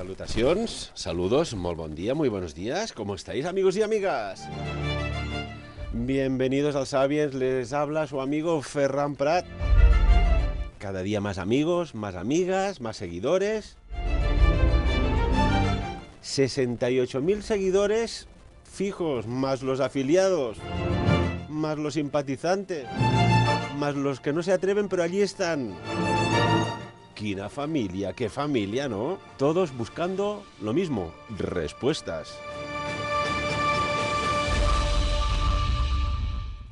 Salutacions, saludos, muy buen día, muy buenos días. ¿Cómo estáis, amigos y amigas? Bienvenidos al Sapiens, les habla su amigo Ferran Prat. Cada día más amigos, más amigas, más seguidores. 68.000 seguidores fijos, más los afiliados, más los simpatizantes, más los que no se atreven, pero allí están. Qué familia, ¿no? Todos buscando lo mismo, respuestas.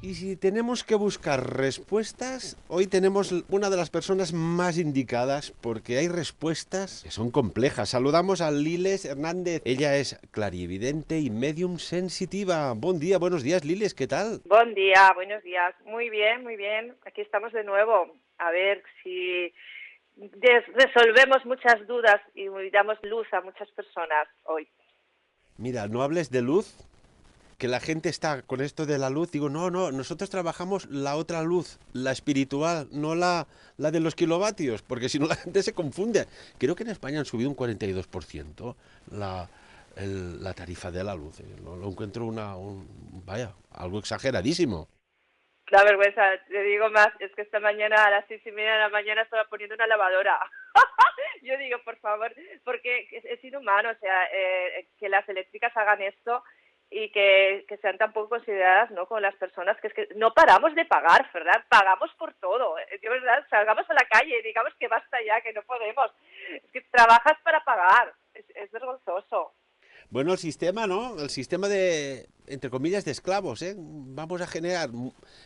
Y si tenemos que buscar respuestas, hoy tenemos una de las personas más indicadas porque hay respuestas que son complejas. Saludamos a Liles Hernández. Ella es clarividente y medium sensitiva. Buen día, buenos días, Liles, ¿qué tal? Buen día, buenos días. Muy bien, muy bien. Aquí estamos de nuevo. A ver si resolvemos muchas dudas y damos luz a muchas personas hoy. Mira, no hables de luz, que la gente está con esto de la luz. Digo, no, nosotros trabajamos la otra luz, la espiritual, no la de los kilovatios, porque si no la gente se confunde. Creo que en España han subido un 42% la tarifa de la luz. Lo encuentro algo exageradísimo. La vergüenza, te digo más, es que esta mañana a las 6:30 de la mañana estaba poniendo una lavadora. Yo digo, por favor, porque es inhumano, o sea, que las eléctricas hagan esto y que sean tan poco consideradas, ¿no?, con las personas, que es que no paramos de pagar, ¿verdad? Pagamos por todo. Yo, ¿verdad? Salgamos a la calle y digamos que basta ya, que no podemos. Es que trabajas para pagar. Es vergonzoso. Bueno, el sistema, ¿no? El sistema de, entre comillas, de esclavos, ¿eh? Vamos a generar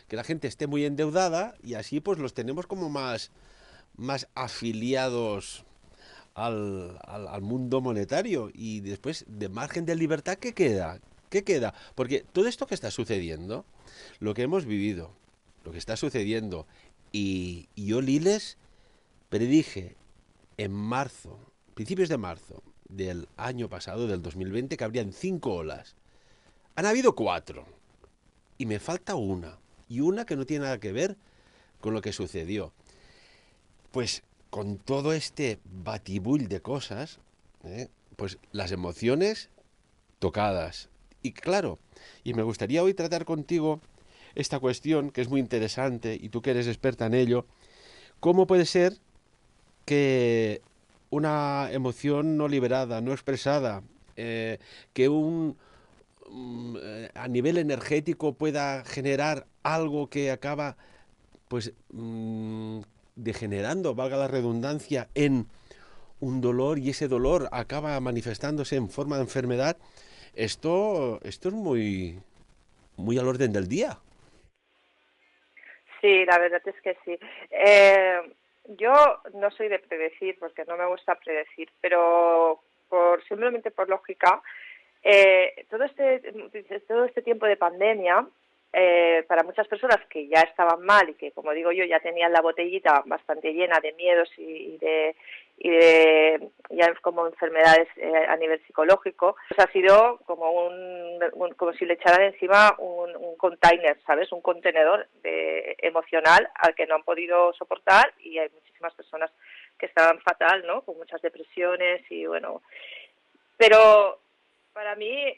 que la gente esté muy endeudada y así pues los tenemos como más afiliados al mundo monetario. Y después, de margen de libertad, ¿qué queda? ¿Qué queda? Porque todo esto que está sucediendo, lo que hemos vivido, lo que está sucediendo, y yo, Liles, predije en marzo, principios de marzo del año pasado, del 2020, que habrían 5 olas. Han habido 4. Y me falta una. Y una que no tiene nada que ver con lo que sucedió. Pues con todo este batibull de cosas, pues las emociones tocadas. Y claro, y me gustaría hoy tratar contigo esta cuestión, que es muy interesante, y tú que eres experta en ello. ¿Cómo puede ser que una emoción no liberada, no expresada, que a nivel energético pueda generar algo que acaba pues degenerando, valga la redundancia, en un dolor, y ese dolor acaba manifestándose en forma de enfermedad? Esto es muy al orden del día. Sí, la verdad es que sí. Yo no soy de predecir, porque no me gusta predecir, pero simplemente por lógica, todo este tiempo de pandemia, para muchas personas que ya estaban mal y que, como digo yo, ya tenían la botellita bastante llena de miedos y de ya como enfermedades a nivel psicológico, pues ha sido como como si le echaran encima un container, ¿sabes? Un contenedor emocional al que no han podido soportar, y hay muchísimas personas que estaban fatal, ¿no?, con muchas depresiones y bueno. Pero para mí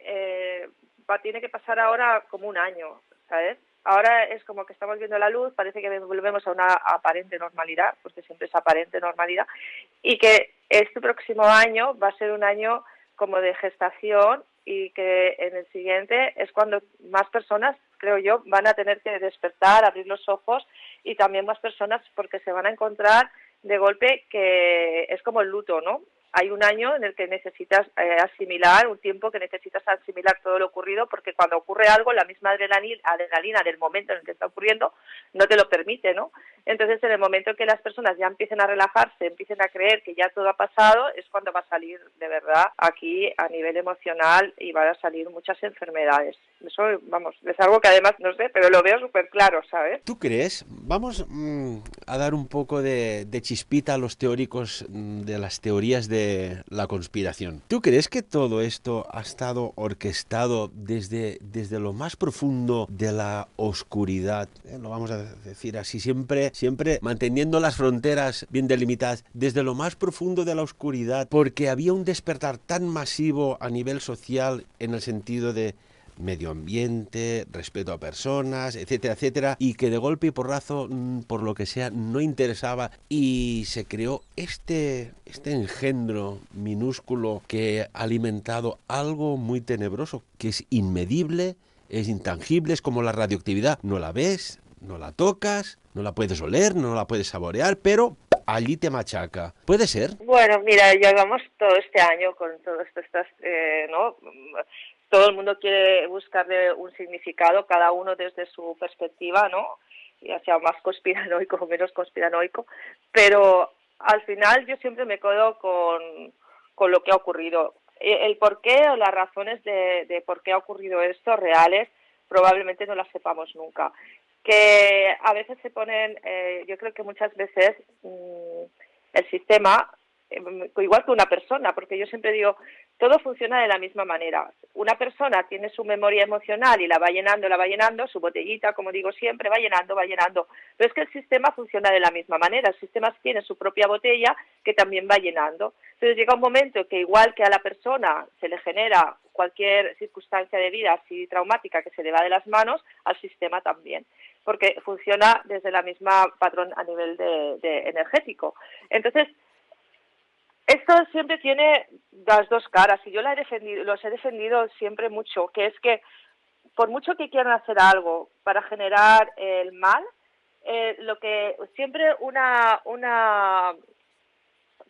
tiene que pasar ahora como un año, ¿sabes? Ahora es como que estamos viendo la luz, parece que volvemos a una aparente normalidad, porque siempre es aparente normalidad, y que este próximo año va a ser un año como de gestación, y que en el siguiente es cuando más personas, creo yo, van a tener que despertar, abrir los ojos, y también más personas, porque se van a encontrar de golpe que es como el luto, ¿no? Hay un año en el que necesitas asimilar, un tiempo que necesitas asimilar todo lo ocurrido, porque cuando ocurre algo, la misma adrenalina del momento en el que está ocurriendo no te lo permite, ¿no? Entonces, en el momento en que las personas ya empiecen a relajarse, empiecen a creer que ya todo ha pasado, es cuando va a salir de verdad aquí a nivel emocional, y van a salir muchas enfermedades. Eso, vamos, es algo que además, no sé, pero lo veo súper claro, ¿sabes? ¿Tú crees? Vamos a dar un poco de chispita a los teóricos de las teorías sobre la conspiración. ¿Tú crees que todo esto ha estado orquestado desde lo más profundo de la oscuridad? Lo vamos a decir así, siempre manteniendo las fronteras bien delimitadas, desde lo más profundo de la oscuridad, porque había un despertar tan masivo a nivel social en el sentido de medio ambiente, respeto a personas, etcétera, etcétera, y que de golpe y porrazo, por lo que sea, no interesaba y se creó este engendro minúsculo que ha alimentado algo muy tenebroso, que es inmedible, es intangible, es como la radioactividad, no la ves, no la tocas, no la puedes oler, no la puedes saborear, pero allí te machaca. ¿Puede ser? Bueno, mira, llevamos todo este año con todo esto, ¿no? Todo el mundo quiere buscarle un significado, cada uno desde su perspectiva, ¿no? Ya sea más conspiranoico o menos conspiranoico, pero al final yo siempre me quedo con lo que ha ocurrido. El porqué o las razones de por qué ha ocurrido esto reales probablemente no las sepamos nunca. Que a veces se ponen, yo creo que muchas veces el sistema, igual que una persona, porque yo siempre digo, todo funciona de la misma manera. Una persona tiene su memoria emocional y la va llenando, su botellita, como digo siempre, va llenando. Pero es que el sistema funciona de la misma manera. El sistema tiene su propia botella que también va llenando. Entonces llega un momento que igual que a la persona se le genera cualquier circunstancia de vida así traumática que se le va de las manos, al sistema también, porque funciona desde la misma patrón a nivel de energético. Entonces, esto siempre tiene las dos caras y yo los he defendido siempre mucho, que es que por mucho que quieran hacer algo para generar el mal, lo que siempre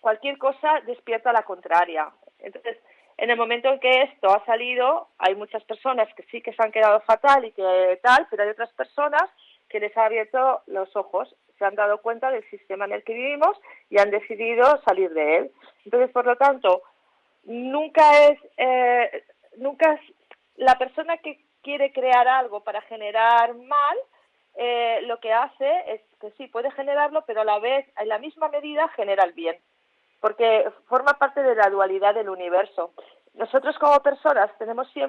cualquier cosa despierta la contraria. Entonces, en el momento en que esto ha salido, hay muchas personas que sí que se han quedado fatal y que tal, pero hay otras personas que les ha abierto los ojos, se han dado cuenta del sistema en el que vivimos y han decidido salir de él. Entonces, por lo tanto, nunca es la persona que quiere crear algo para generar mal, lo que hace es que sí, puede generarlo, pero a la vez, en la misma medida, genera el bien, porque forma parte de la dualidad del universo. Nosotros como personas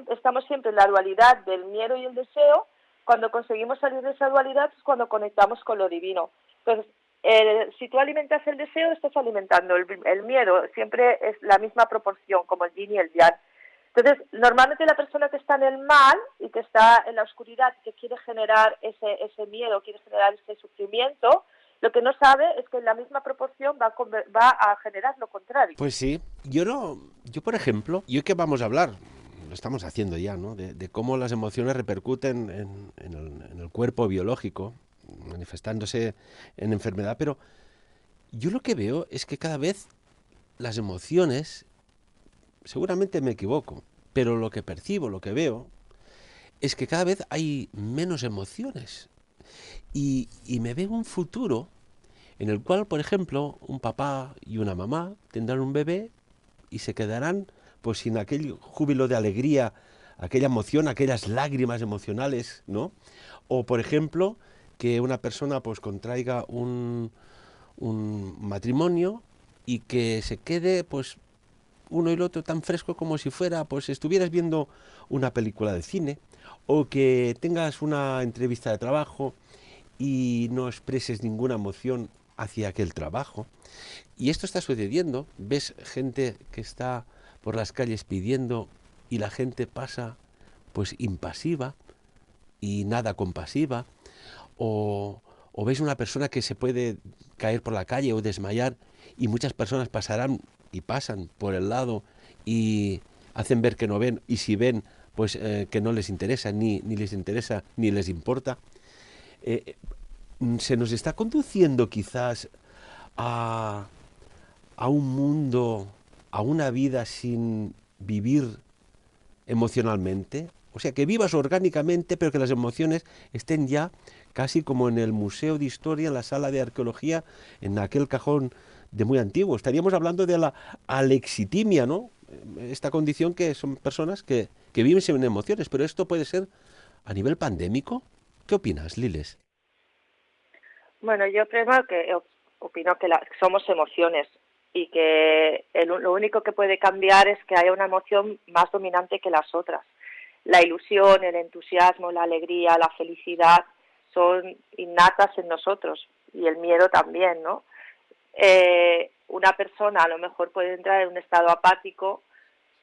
estamos siempre en la dualidad del miedo y el deseo. Cuando conseguimos salir de esa dualidad es cuando conectamos con lo divino. Entonces, si tú alimentas el deseo, estás alimentando el miedo. Siempre es la misma proporción, como el yin y el yang. Entonces, normalmente la persona que está en el mal y que está en la oscuridad, que quiere generar ese miedo, quiere generar ese sufrimiento, lo que no sabe es que en la misma proporción va a generar lo contrario. Pues sí, yo por ejemplo, yo que vamos a hablar, lo estamos haciendo ya, ¿no? De cómo las emociones repercuten en el cuerpo biológico, manifestándose en enfermedad, pero yo lo que veo es que cada vez las emociones, seguramente me equivoco, pero lo que percibo, lo que veo, es que cada vez hay menos emociones. Y me veo un futuro en el cual, por ejemplo, un papá y una mamá tendrán un bebé y se quedarán pues sin aquel júbilo de alegría, aquella emoción, aquellas lágrimas emocionales, ¿no? O, por ejemplo, que una persona pues contraiga un matrimonio y que se quede pues uno y el otro tan fresco como si fuera pues estuvieras viendo una película de cine, o que tengas una entrevista de trabajo y no expreses ninguna emoción hacia aquel trabajo. Y esto está sucediendo. Ves gente que está por las calles pidiendo y la gente pasa pues impasiva y nada compasiva. O ves una persona que se puede caer por la calle o desmayar y muchas personas pasarán y pasan por el lado y hacen ver que no ven, y si ven pues que no les interesa, ni les interesa, ni les importa. Eh, Se nos está conduciendo quizás a, a un mundo, a una vida sin vivir emocionalmente. O sea, que vivas orgánicamente, pero que las emociones estén ya casi como en el Museo de Historia, en la sala de arqueología, en aquel cajón de muy antiguo. Estaríamos hablando de la alexitimia, ¿no? Esta condición que son personas que viven sin emociones, pero esto puede ser a nivel pandémico. ¿Qué opinas, Liles? Bueno, yo primero que opino que somos emociones. y que lo único que puede cambiar es que haya una emoción más dominante que las otras. La ilusión, el entusiasmo, la alegría, la felicidad son innatas en nosotros y el miedo también, ¿no? Una persona a lo mejor puede entrar en un estado apático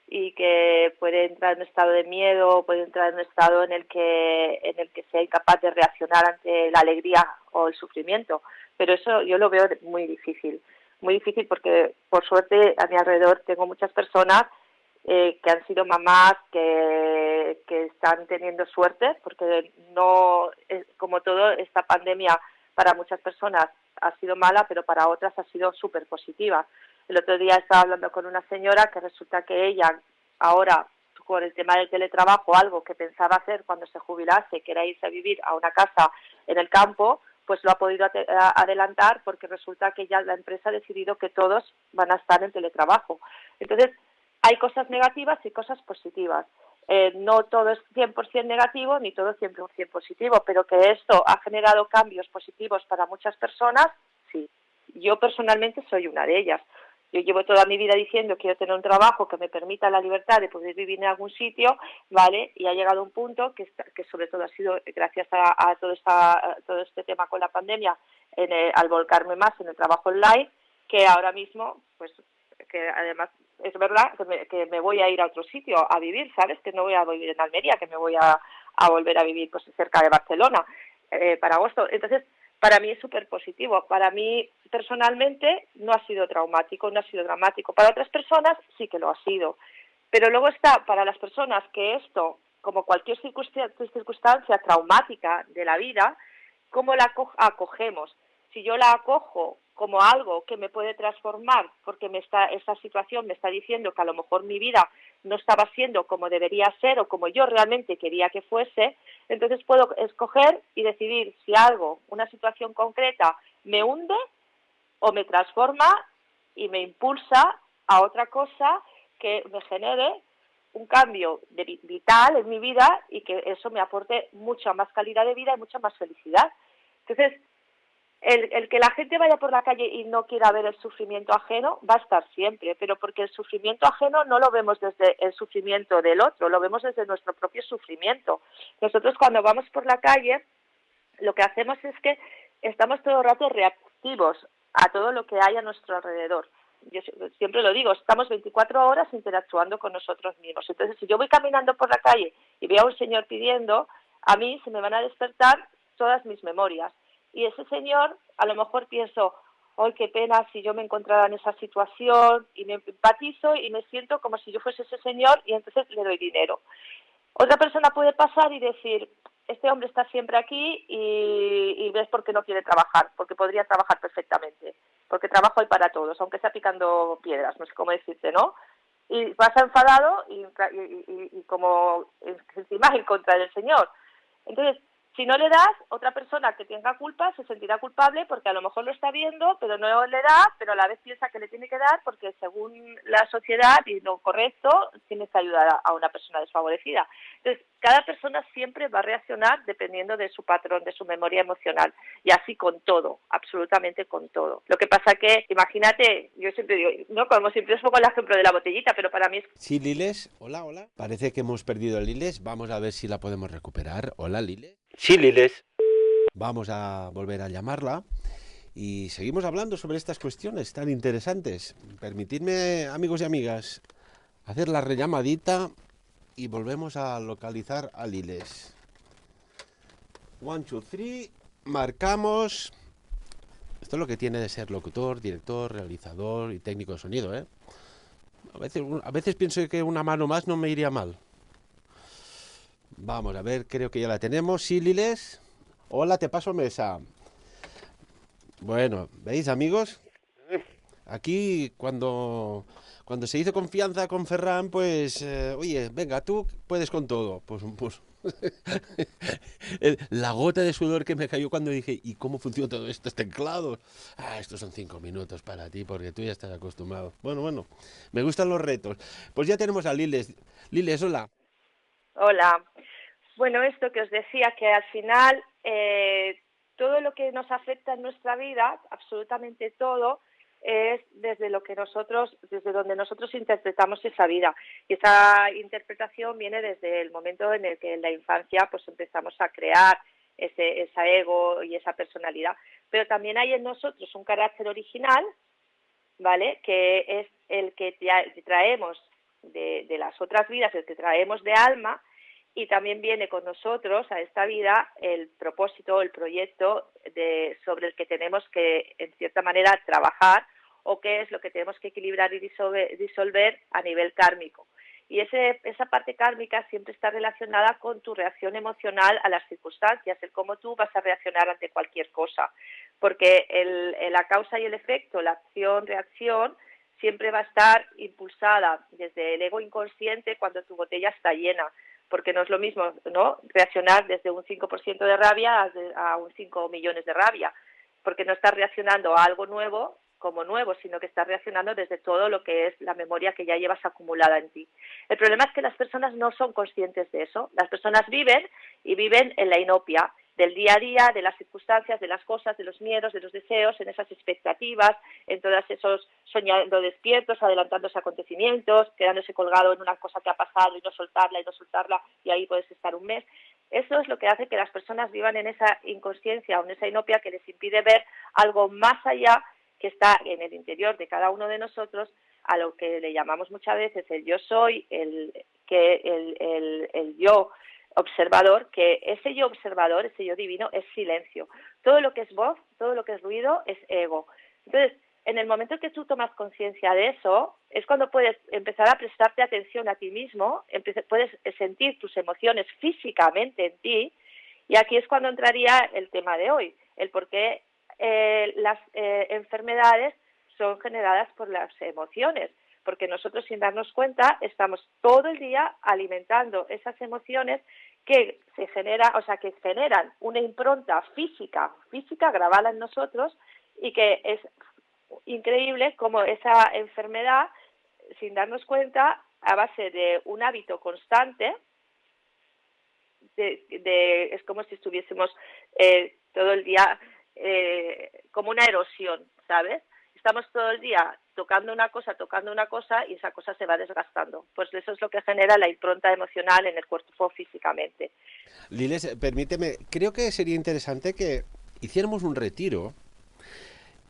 y que puede entrar en un estado de miedo, puede entrar en un estado en el que sea incapaz de reaccionar ante la alegría o el sufrimiento, pero eso yo lo veo muy difícil porque por suerte a mi alrededor tengo muchas personas que han sido mamás que están teniendo suerte, porque no, como todo, esta pandemia para muchas personas ha sido mala, pero para otras ha sido súper positiva. El otro día estaba hablando con una señora que resulta que ella ahora, con el tema del teletrabajo, algo que pensaba hacer cuando se jubilase, que era irse a vivir a una casa en el campo, pues lo ha podido adelantar porque resulta que ya la empresa ha decidido que todos van a estar en teletrabajo. Entonces, hay cosas negativas y cosas positivas. No todo es 100% negativo ni todo es 100% positivo, pero que esto ha generado cambios positivos para muchas personas, sí. Yo personalmente soy una de ellas. Yo llevo toda mi vida diciendo que quiero tener un trabajo que me permita la libertad de poder vivir en algún sitio, ¿vale? Y ha llegado un punto que sobre todo ha sido gracias a todo este tema con la pandemia, al volcarme más en el trabajo online, que ahora mismo, pues, que además es verdad que me voy a ir a otro sitio a vivir, ¿sabes? Que no voy a vivir en Almería, que me voy a volver a vivir pues cerca de Barcelona para agosto. Entonces, para mí es súper positivo. Para mí, personalmente, no ha sido traumático, no ha sido dramático. Para otras personas sí que lo ha sido. Pero luego está, para las personas que esto, como cualquier circunstancia traumática de la vida, ¿cómo la acogemos? Si yo la acojo como algo que me puede transformar, porque esa situación me está diciendo que a lo mejor mi vida no estaba siendo como debería ser o como yo realmente quería que fuese, entonces puedo escoger y decidir si algo, una situación concreta, me hunde o me transforma y me impulsa a otra cosa que me genere un cambio vital en mi vida y que eso me aporte mucha más calidad de vida y mucha más felicidad. Entonces, el que la gente vaya por la calle y no quiera ver el sufrimiento ajeno va a estar siempre, pero porque el sufrimiento ajeno no lo vemos desde el sufrimiento del otro, lo vemos desde nuestro propio sufrimiento. Nosotros cuando vamos por la calle, lo que hacemos es que estamos todo el rato reactivos a todo lo que hay a nuestro alrededor. Yo siempre lo digo, estamos 24 horas interactuando con nosotros mismos. Entonces, si yo voy caminando por la calle y veo a un señor pidiendo, a mí se me van a despertar todas mis memorias. Y ese señor, a lo mejor pienso, ¡ay, qué pena si yo me encontrara en esa situación! Y me empatizo y me siento como si yo fuese ese señor y entonces le doy dinero. Otra persona puede pasar y decir, este hombre está siempre aquí y ves por qué no quiere trabajar, porque podría trabajar perfectamente, porque trabajo hay para todos, aunque sea picando piedras, no sé cómo decirte, ¿no? Y pasa enfadado y como encima en contra del Señor. Entonces, si no le das, otra persona que tenga culpa se sentirá culpable porque a lo mejor lo está viendo, pero no le da, pero a la vez piensa que le tiene que dar porque según la sociedad y lo correcto, tienes que ayudar a una persona desfavorecida. Entonces, cada persona siempre va a reaccionar dependiendo de su patrón, de su memoria emocional. Y así con todo, absolutamente con todo. Lo que pasa que, imagínate, yo siempre digo, no, como siempre os pongo el ejemplo de la botellita, pero para mí es... Sí, Liles, hola, hola. Parece que hemos perdido a Liles, vamos a ver si la podemos recuperar. Hola, Liles. Sí, Liles. Vamos a volver a llamarla y seguimos hablando sobre estas cuestiones tan interesantes. Permitidme, amigos y amigas, hacer la rellamadita y volvemos a localizar a Liles. 1, 2, 3, marcamos. Esto es lo que tiene de ser locutor, director, realizador y técnico de sonido, ¿eh? A veces pienso que una mano más no me iría mal. Vamos a ver, creo que ya la tenemos. Sí, Liles. Hola, te paso mesa. Bueno, ¿veis, amigos? Aquí, cuando se hizo confianza con Ferran, pues, oye, venga, tú puedes con todo. Pues la gota de sudor que me cayó cuando dije, ¿y cómo funciona todo esto? Este teclado. Ah, estos son 5 minutos para ti, porque tú ya estás acostumbrado. Bueno, me gustan los retos. Pues ya tenemos a Liles. Liles, hola. Hola. Bueno, esto que os decía, que al final todo lo que nos afecta en nuestra vida, absolutamente todo, es desde donde nosotros interpretamos esa vida. Y esa interpretación viene desde el momento en el que en la infancia pues empezamos a crear esa ego y esa personalidad. Pero también hay en nosotros un carácter original, ¿vale? Que es el que traemos de las otras vidas, el que traemos de alma, y también viene con nosotros a esta vida el propósito, el proyecto sobre el que tenemos que, en cierta manera, trabajar, o qué es lo que tenemos que equilibrar y disolver a nivel kármico. Y esa parte kármica siempre está relacionada con tu reacción emocional a las circunstancias, el cómo tú vas a reaccionar ante cualquier cosa. Porque la causa y el efecto, la acción-reacción, siempre va a estar impulsada desde el ego inconsciente cuando tu botella está llena. Porque no es lo mismo, ¿no?, reaccionar desde un 5% de rabia a un 5 millones de rabia, porque no estás reaccionando a algo nuevo como nuevo, sino que estás reaccionando desde todo lo que es la memoria que ya llevas acumulada en ti. El problema es que las personas no son conscientes de eso. Las personas viven en la inopia del día a día, de las circunstancias, de las cosas, de los miedos, de los deseos, en esas expectativas, en todos esos soñando despiertos, adelantándose a acontecimientos, quedándose colgado en una cosa que ha pasado y no soltarla, y ahí puedes estar un mes. Eso es lo que hace que las personas vivan en esa inconsciencia o en esa inopia que les impide ver algo más allá que está en el interior de cada uno de nosotros, a lo que le llamamos muchas veces el yo soy, el yo observador, que ese yo observador, ese yo divino, es silencio. Todo lo que es voz, todo lo que es ruido, es ego. Entonces, en el momento que tú tomas conciencia de eso, es cuando puedes empezar a prestarte atención a ti mismo, puedes sentir tus emociones físicamente en ti, y aquí es cuando entraría el tema de hoy, el por qué las enfermedades son generadas por las emociones, porque nosotros, sin darnos cuenta, estamos todo el día alimentando esas emociones que generan una impronta física grabada en nosotros, y que es increíble cómo esa enfermedad, sin darnos cuenta, a base de un hábito constante, es como si estuviésemos todo el día como una erosión, ¿sabes? Estamos todo el día tocando una cosa, y esa cosa se va desgastando. Pues eso es lo que genera la impronta emocional en el cuerpo físicamente. Liles, permíteme, creo que sería interesante que hiciéramos un retiro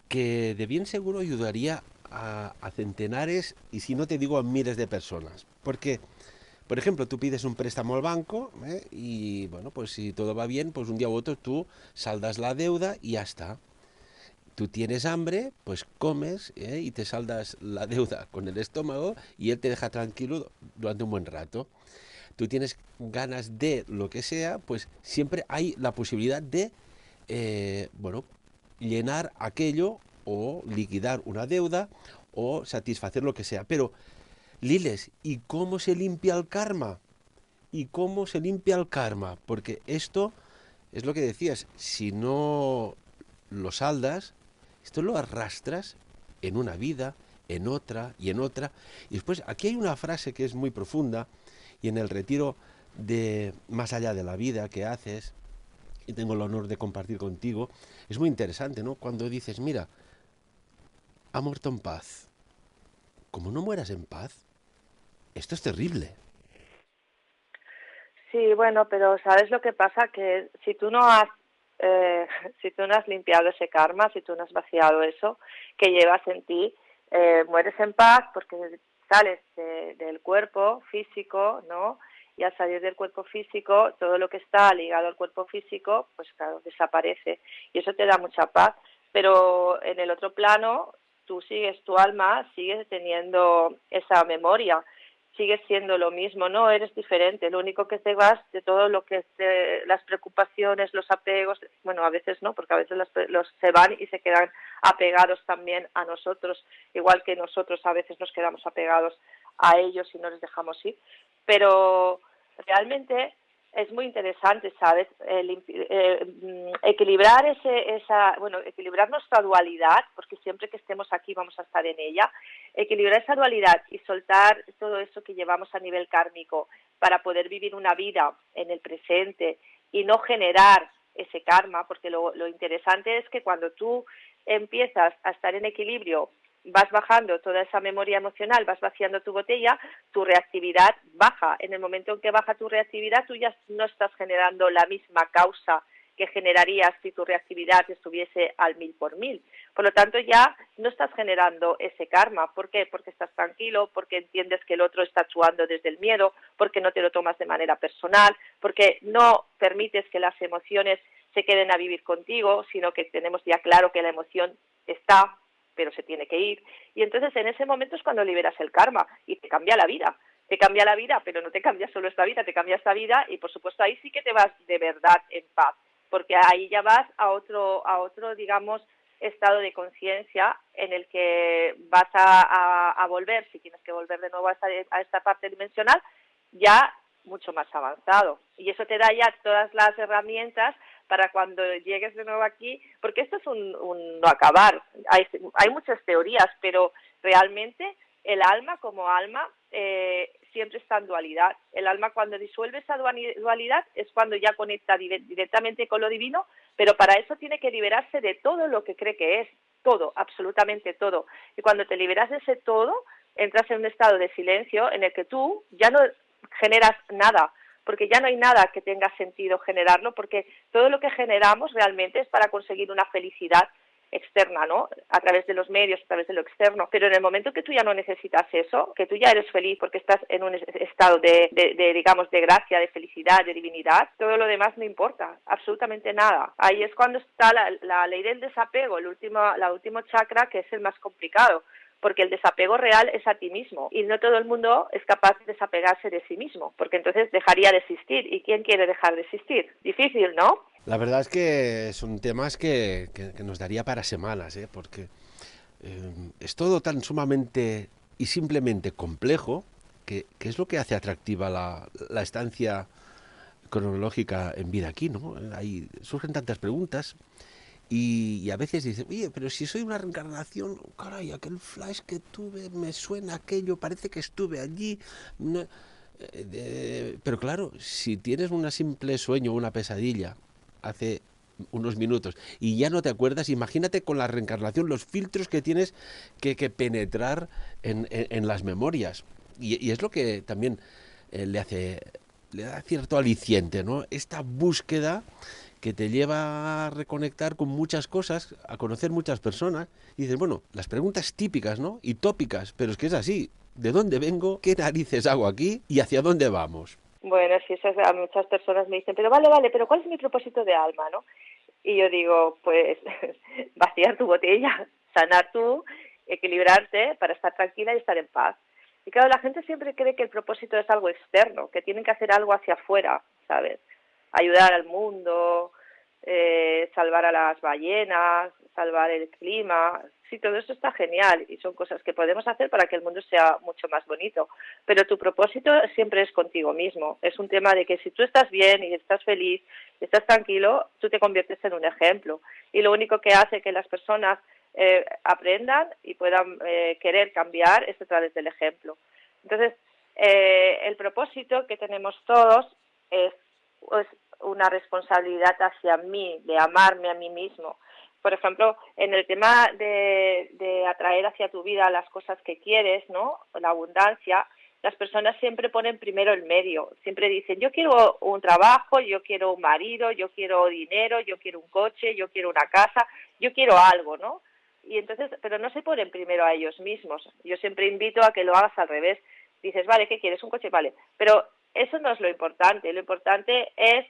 que de bien seguro ayudaría a centenares, y si no te digo a miles de personas. Porque, por ejemplo, tú pides un préstamo al banco, y bueno, pues si todo va bien, pues un día u otro tú saldas la deuda y ya está. Tú tienes hambre, pues comes, y te saldas la deuda con el estómago y él te deja tranquilo durante un buen rato. Tú tienes ganas de lo que sea, pues siempre hay la posibilidad de, bueno, llenar aquello o liquidar una deuda o satisfacer lo que sea. Pero, Liles, ¿y cómo se limpia el karma? ¿Y cómo se limpia el karma? Porque esto es lo que decías, si no lo saldas, esto lo arrastras en una vida, en otra y en otra. Y después, aquí hay una frase que es muy profunda, y en el retiro de Más allá de la vida que haces, y tengo el honor de compartir contigo, es muy interesante, ¿no? Cuando dices, mira, ha muerto en paz. Como no mueras en paz, esto es terrible. Sí, bueno, pero ¿sabes lo que pasa? Que si tú no has eh, si tú no has limpiado ese karma, si tú no has vaciado eso que llevas en ti, mueres en paz porque sales del cuerpo físico, ¿no? Y al salir del cuerpo físico, todo lo que está ligado al cuerpo físico, pues claro, desaparece. Y eso te da mucha paz. Pero en el otro plano, tu alma sigue teniendo esa memoria, sigues siendo lo mismo, no eres diferente, lo único que te vas de todo lo que es las preocupaciones, los apegos, bueno, a veces no, porque a veces los se van y se quedan apegados también a nosotros, igual que nosotros a veces nos quedamos apegados a ellos y no les dejamos ir, pero realmente es muy interesante, ¿sabes? Equilibrar equilibrar nuestra dualidad, porque siempre que estemos aquí vamos a estar en ella, equilibrar esa dualidad y soltar todo eso que llevamos a nivel kármico para poder vivir una vida en el presente y no generar ese karma, porque lo interesante es que cuando tú empiezas a estar en equilibrio vas bajando toda esa memoria emocional, vas vaciando tu botella, tu reactividad baja. En el momento en que baja tu reactividad, tú ya no estás generando la misma causa que generarías si tu reactividad estuviese al 1000 por 1000. Por lo tanto, ya no estás generando ese karma. ¿Por qué? Porque estás tranquilo, porque entiendes que el otro está actuando desde el miedo, porque no te lo tomas de manera personal, porque no permites que las emociones se queden a vivir contigo, sino que tenemos ya claro que la emoción está, pero se tiene que ir. Y entonces en ese momento es cuando liberas el karma y te cambia la vida. Te cambia la vida, pero no te cambia solo esta vida, te cambia esta vida y por supuesto ahí sí que te vas de verdad en paz, porque ahí ya vas a otro digamos, estado de conciencia en el que vas a volver, si tienes que volver de nuevo a esta parte dimensional, ya mucho más avanzado. Y eso te da ya todas las herramientas para cuando llegues de nuevo aquí, porque esto es un no acabar. Hay muchas teorías, pero realmente el alma como alma siempre está en dualidad. El alma cuando disuelve esa dualidad es cuando ya conecta directamente con lo divino, pero para eso tiene que liberarse de todo lo que cree que es, todo, absolutamente todo. Y cuando te liberas de ese todo, entras en un estado de silencio en el que tú ya no generas nada, porque ya no hay nada que tenga sentido generarlo, porque todo lo que generamos realmente es para conseguir una felicidad externa, ¿no? A través de los medios, a través de lo externo. Pero en el momento que tú ya no necesitas eso, que tú ya eres feliz porque estás en un estado digamos, de gracia, de felicidad, de divinidad, todo lo demás no importa, absolutamente nada. Ahí es cuando está la ley del desapego, el último chakra, que es el más complicado, porque el desapego real es a ti mismo y no todo el mundo es capaz de desapegarse de sí mismo, porque entonces dejaría de existir. ¿Y quién quiere dejar de existir? Difícil, ¿no? La verdad es que son temas que nos daría para semanas, ¿eh? Porque es todo tan sumamente y simplemente complejo que es lo que hace atractiva la estancia cronológica en vida aquí, ¿no? Ahí surgen tantas preguntas y a veces dices, oye, pero si soy una reencarnación, caray, aquel flash que tuve, me suena aquello, parece que estuve allí. No, pero claro, si tienes un simple sueño o una pesadilla hace unos minutos y ya no te acuerdas, imagínate con la reencarnación los filtros que tienes que penetrar en las memorias. Y es lo que también le da cierto aliciente, ¿no? Esta búsqueda que te lleva a reconectar con muchas cosas, a conocer muchas personas, y dices, bueno, las preguntas típicas, ¿no? Y tópicas, pero es que es así. ¿De dónde vengo? ¿Qué narices hago aquí? ¿Y hacia dónde vamos? Bueno, sí, eso a muchas personas me dicen, pero vale, pero ¿cuál es mi propósito de alma, no? Y yo digo, pues, vaciar tu botella, sanar tú, equilibrarte para estar tranquila y estar en paz. Y claro, la gente siempre cree que el propósito es algo externo, que tienen que hacer algo hacia afuera, ¿sabes? Ayudar al mundo, salvar a las ballenas, salvar el clima. Sí, todo eso está genial y son cosas que podemos hacer para que el mundo sea mucho más bonito. Pero tu propósito siempre es contigo mismo. Es un tema de que si tú estás bien y estás feliz, y estás tranquilo, tú te conviertes en un ejemplo. Y lo único que hace que las personas aprendan y puedan querer cambiar es a través del ejemplo. Entonces, el propósito que tenemos todos es una responsabilidad hacia mí, de amarme a mí mismo. Por ejemplo, en el tema de atraer hacia tu vida las cosas que quieres, ¿no? La abundancia, las personas siempre ponen primero el medio. Siempre dicen, yo quiero un trabajo, yo quiero un marido, yo quiero dinero, yo quiero un coche, yo quiero una casa, yo quiero algo, ¿no? Y entonces, pero no se ponen primero a ellos mismos. Yo siempre invito a que lo hagas al revés. Dices, vale, ¿qué quieres? Un coche, vale. Pero eso no es lo importante. Lo importante es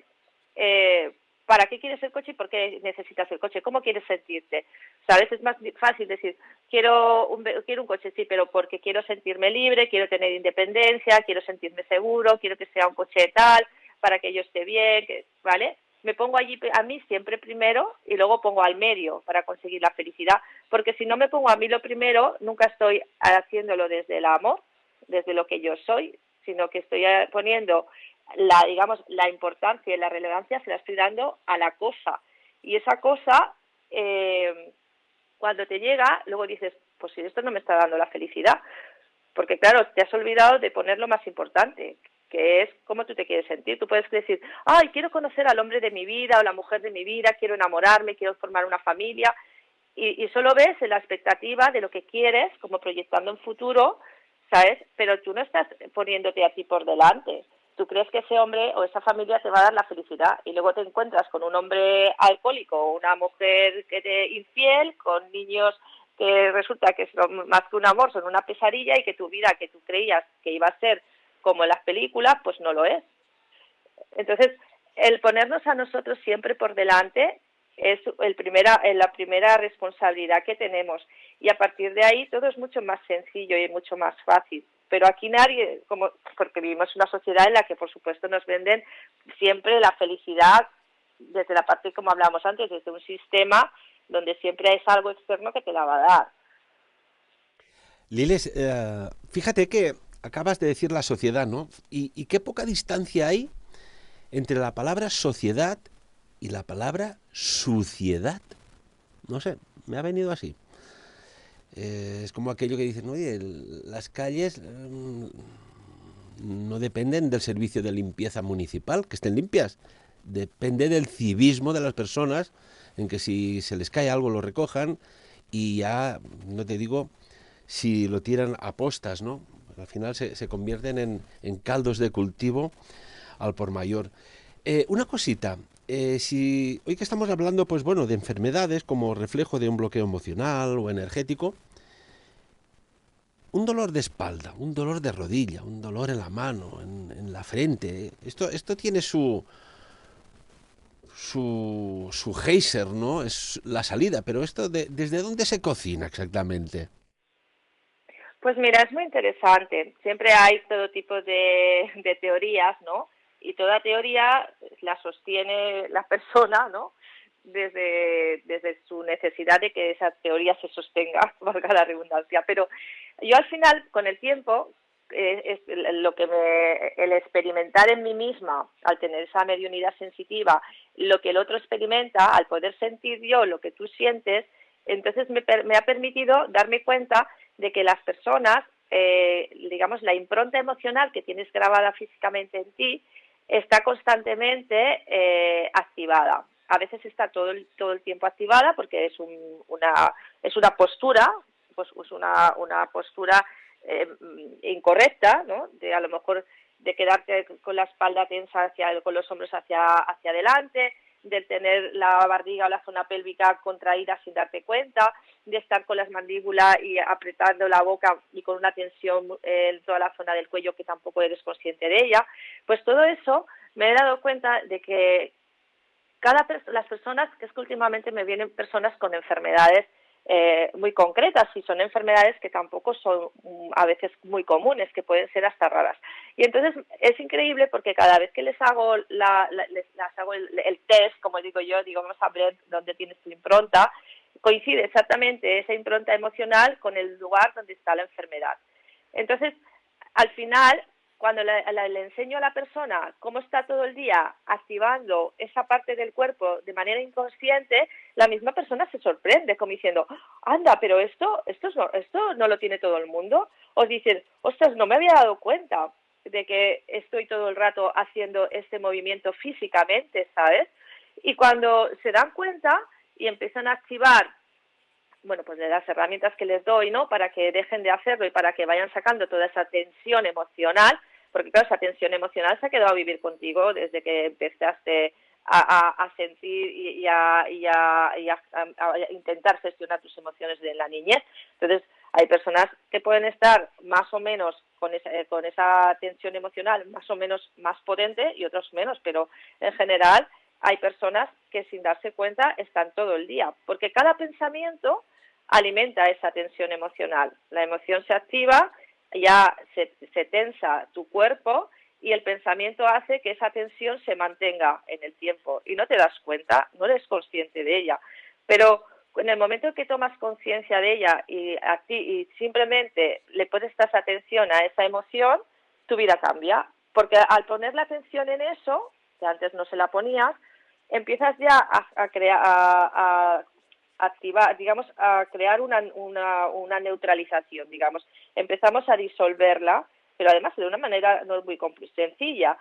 ¿para qué quieres el coche y por qué necesitas el coche? ¿Cómo quieres sentirte? ¿Sabes? Es más fácil decir, quiero un coche, sí, pero porque quiero sentirme libre, quiero tener independencia, quiero sentirme seguro, quiero que sea un coche tal, para que yo esté bien, ¿vale? Me pongo allí a mí siempre primero y luego pongo al medio para conseguir la felicidad, porque si no me pongo a mí lo primero, nunca estoy haciéndolo desde el amor, desde lo que yo soy, sino que estoy poniendo la importancia y la relevancia se la estoy dando a la cosa. Y esa cosa, cuando te llega, luego dices, pues si esto no me está dando la felicidad, porque claro, te has olvidado de poner lo más importante, que es cómo tú te quieres sentir. Tú puedes decir, ay, quiero conocer al hombre de mi vida o la mujer de mi vida, quiero enamorarme, quiero formar una familia, y solo ves en la expectativa de lo que quieres, como proyectando un futuro, ¿sabes? Pero tú no estás poniéndote a ti por delante. Tú crees que ese hombre o esa familia te va a dar la felicidad y luego te encuentras con un hombre alcohólico o una mujer que te infiel, con niños que resulta que son más que un amor, son una pesadilla y que tu vida que tú creías que iba a ser como en las películas, pues no lo es. Entonces, el ponernos a nosotros siempre por delante es la primera responsabilidad que tenemos. Y a partir de ahí todo es mucho más sencillo y mucho más fácil. Pero aquí nadie, porque vivimos en una sociedad en la que por supuesto nos venden siempre la felicidad desde la parte, como hablábamos antes, desde un sistema donde siempre es algo externo que te la va a dar. Liles, fíjate que acabas de decir la sociedad, ¿no? Y qué poca distancia hay entre la palabra sociedad y la palabra suciedad. No sé, me ha venido así. Es como aquello que dicen, oye, las calles no dependen del servicio de limpieza municipal, que estén limpias. Depende del civismo de las personas, en que si se les cae algo lo recojan y ya, no te digo, si lo tiran a postas, ¿no? Al final se convierten en caldos de cultivo al por mayor. Una cosita, si hoy que estamos hablando, pues bueno, de enfermedades como reflejo de un bloqueo emocional o energético, un dolor de espalda, un dolor de rodilla, un dolor en la mano, en la frente, esto tiene su geyser, ¿no? Es la salida, pero esto ¿desde dónde se cocina exactamente? Pues mira, es muy interesante. Siempre hay todo tipo de teorías, ¿no? Y toda teoría la sostiene la persona, ¿no? Desde su necesidad de que esa teoría se sostenga, valga la redundancia. Pero yo al final, con el tiempo, es lo que el experimentar en mí misma, al tener esa mediunidad sensitiva, lo que el otro experimenta, al poder sentir yo lo que tú sientes, entonces me ha permitido darme cuenta de que las personas, digamos, la impronta emocional que tienes grabada físicamente en ti está constantemente activada. A veces está todo el tiempo activada porque es una postura, pues es una postura incorrecta, ¿no? De a lo mejor de quedarte con la espalda tensa con los hombros hacia adelante, de tener la barriga o la zona pélvica contraída sin darte cuenta, de estar con las mandíbulas y apretando la boca y con una tensión en toda la zona del cuello que tampoco eres consciente de ella. Pues todo eso me he dado cuenta de que las personas, que es que últimamente me vienen personas con enfermedades muy concretas y son enfermedades que tampoco son a veces muy comunes, que pueden ser hasta raras. Y entonces es increíble porque cada vez que les hago les hago el test, como digo yo, digo, vamos a ver dónde tienes tu impronta, coincide exactamente esa impronta emocional con el lugar donde está la enfermedad. Entonces, al final, cuando le enseño a la persona cómo está todo el día activando esa parte del cuerpo de manera inconsciente, la misma persona se sorprende, como diciendo, anda, pero esto no lo tiene todo el mundo. O dicen, ostras, no me había dado cuenta de que estoy todo el rato haciendo este movimiento físicamente, ¿sabes? Y cuando se dan cuenta y empiezan a activar, bueno, pues de las herramientas que les doy, ¿no? Para que dejen de hacerlo y para que vayan sacando toda esa tensión emocional, porque claro, esa tensión emocional se ha quedado a vivir contigo desde que empezaste a sentir a intentar gestionar tus emociones de la niñez. Entonces, hay personas que pueden estar más o menos con esa tensión emocional más o menos más potente y otros menos, pero en general hay personas que sin darse cuenta están todo el día, porque cada pensamiento alimenta esa tensión emocional. La emoción se activa, ya se tensa tu cuerpo y el pensamiento hace que esa tensión se mantenga en el tiempo y no te das cuenta, no eres consciente de ella. Pero en el momento que tomas conciencia de ella y simplemente le pones esa atención a esa emoción, tu vida cambia. Porque al poner la atención en eso, que antes no se la ponías, empiezas ya a crear, a activar, digamos, a crear una neutralización, digamos. Empezamos a disolverla, pero además de una manera no muy sencilla.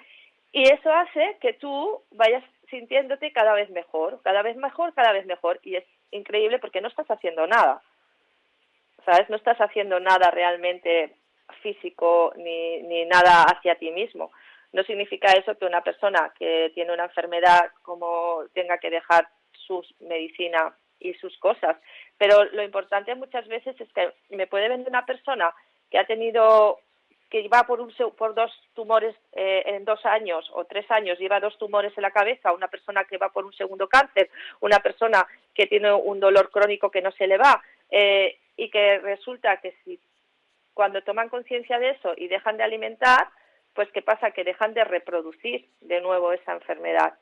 Y eso hace que tú vayas sintiéndote cada vez mejor, cada vez mejor, cada vez mejor. Y es increíble porque no estás haciendo nada, ¿sabes? No estás haciendo nada realmente físico ni nada hacia ti mismo. No significa eso que una persona que tiene una enfermedad como tenga que dejar sus medicina y sus cosas. Pero lo importante muchas veces es que me puede venir una persona que ha tenido, que va por 2 tumores en 2 años o 3 años, lleva 2 tumores en la cabeza, una persona que va por un segundo cáncer, una persona que tiene un dolor crónico que no se le va, y que resulta que si cuando toman conciencia de eso y dejan de alimentar, pues ¿qué pasa? Que dejan de reproducir de nuevo esa enfermedad.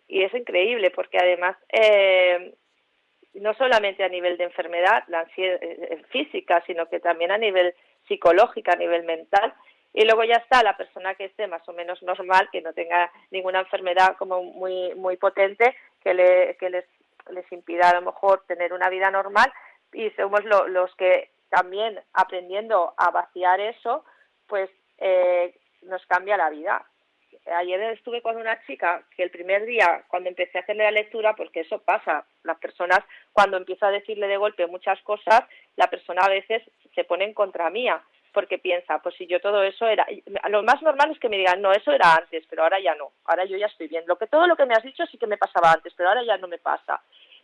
Y es increíble porque además no solamente a nivel de enfermedad, la ansiedad física, sino que también a nivel psicológica, a nivel mental. Y luego ya está la persona que esté más o menos normal, que no tenga ninguna enfermedad como muy potente, que les impida a lo mejor tener una vida normal, y somos los que también aprendiendo a vaciar eso, pues nos cambia la vida. Ayer estuve con una chica que el primer día, cuando empecé a hacerle la lectura, porque eso pasa, las personas, cuando empiezo a decirle de golpe muchas cosas, la persona a veces se pone en contra mía, porque piensa, pues si yo todo eso era... Lo más normal es que me digan, no, eso era antes, pero ahora ya no, ahora yo ya estoy bien. Todo lo que me has dicho sí que me pasaba antes, pero ahora ya no me pasa.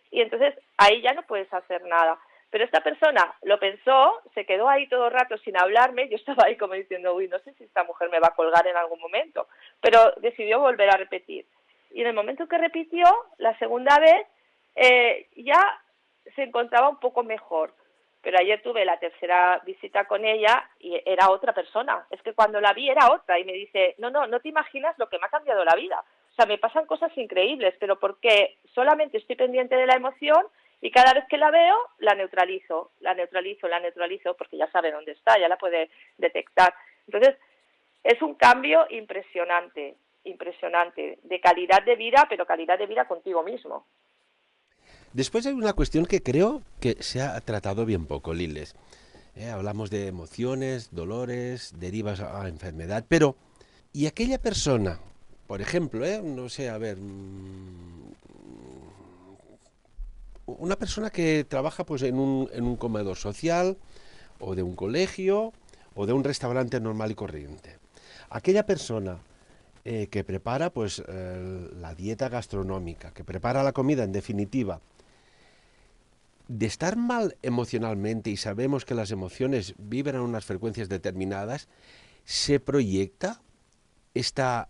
Y entonces ahí ya no puedes hacer nada. Pero esta persona lo pensó, se quedó ahí todo el rato sin hablarme, yo estaba ahí como diciendo, uy, no sé si esta mujer me va a colgar en algún momento, pero decidió volver a repetir. Y en el momento que repitió, la segunda vez, ya se encontraba un poco mejor. Pero ayer tuve la tercera visita con ella y era otra persona. Es que cuando la vi era otra y me dice, no te imaginas lo que me ha cambiado la vida. O sea, me pasan cosas increíbles, pero porque solamente estoy pendiente de la emoción y cada vez que la veo, la neutralizo, porque ya sabe dónde está, ya la puede detectar. Entonces, es un cambio impresionante, de calidad de vida, pero calidad de vida contigo mismo. Después hay una cuestión que creo que se ha tratado bien poco, Liles. Hablamos de emociones, dolores, derivas a enfermedad, pero ¿y aquella persona, por ejemplo, no sé, a ver, una persona que trabaja pues en un comedor social o de un colegio o de un restaurante normal y corriente? Aquella persona que prepara pues la dieta gastronómica, que prepara la comida en definitiva, de estar mal emocionalmente, y sabemos que las emociones vibran a unas frecuencias determinadas, se proyecta esta,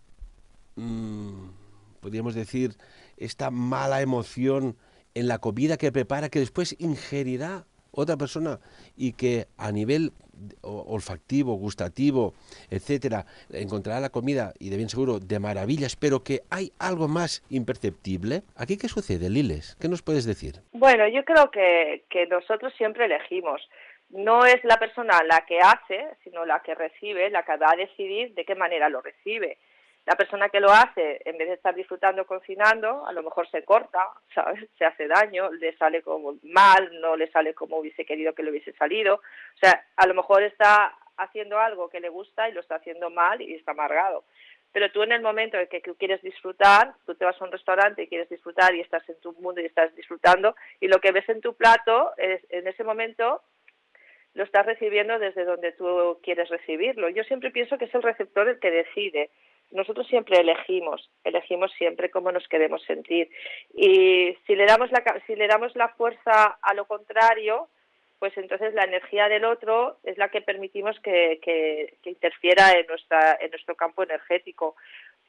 podríamos decir, esta mala emoción en la comida que prepara, que después ingerirá otra persona y que a nivel olfactivo, gustativo, etcétera, encontrará la comida y de bien seguro de maravillas, pero que hay algo más imperceptible. ¿Aquí qué sucede, Liles? ¿Qué nos puedes decir? Bueno, yo creo que nosotros siempre elegimos. No es la persona la que hace, sino la que recibe, la que va a decidir de qué manera lo recibe. La persona que lo hace, en vez de estar disfrutando cocinando, a lo mejor se corta, ¿sabes? Se hace daño, le sale como mal, no le sale como hubiese querido que le hubiese salido. O sea, a lo mejor está haciendo algo que le gusta y lo está haciendo mal y está amargado. Pero tú en el momento en que tú quieres disfrutar, tú te vas a un restaurante y quieres disfrutar y estás en tu mundo y estás disfrutando, y lo que ves en tu plato, en ese momento lo estás recibiendo desde donde tú quieres recibirlo. Yo siempre pienso que es el receptor el que decide. Nosotros siempre elegimos siempre cómo nos queremos sentir. Y si le damos la fuerza a lo contrario, pues entonces la energía del otro es la que permitimos que interfiera en nuestro campo energético.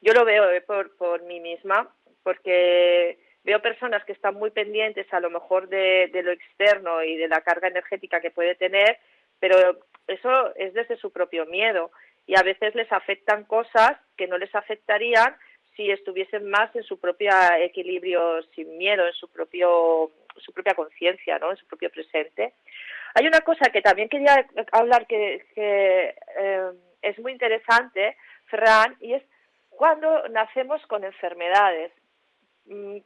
Yo lo veo por mí misma, porque veo personas que están muy pendientes a lo mejor de lo externo y de la carga energética que puede tener, pero eso es desde su propio miedo, y a veces les afectan cosas que no les afectarían si estuviesen más en su propio equilibrio sin miedo, en su propia conciencia, ¿no? En su propio presente. Hay una cosa que también quería hablar que es muy interesante, Ferran, y es cuando nacemos con enfermedades.